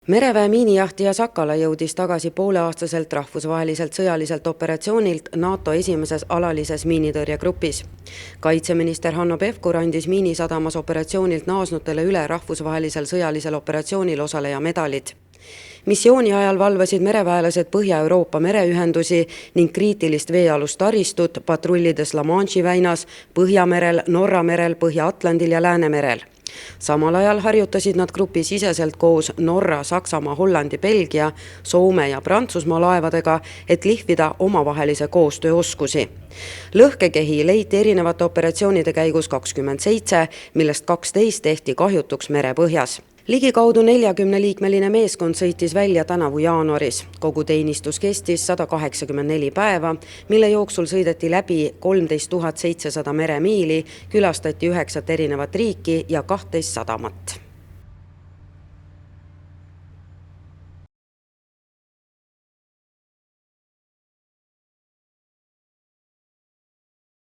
Mereväe miinijahtija Sakala jõudis tagasi pooleaastaselt rahvusvaheliselt sõjaliselt operatsioonilt NATO esimeses alalises miinitõrjegrupis. Kaitseminister Hanno Pevkur andis Miinisadamas operatsioonilt naasnutele üle rahvusvahelisel sõjalisel operatsioonil osaleja medalid. Missiooni ajal valvasid mereväelased Põhja-Euroopa mereühendusi ning kriitilist veealust taristut patrullides La Manche'i väinas, Põhjamerel, Norra merel, Põhja-Atlandil ja Läänemerel. Samal ajal harjutasid nad grupi siseselt koos Norra, Saksamaa, Hollandi, Belgia, Soome ja Prantsusmaa laevadega, et lihvida omavahelise koostööoskusi. Lõhkekehi leiti erinevate operatsioonide käigus 27, millest 12 tehti kahjutuks merepõhjas. Ligikaudu 40-liikmeline meeskond sõitis välja tänavu jaanuaris. Kogu teenistus kestis 184 päeva, mille jooksul sõideti läbi 13 700 meremiili, külastati 9 erinevat riiki ja 12 sadamat.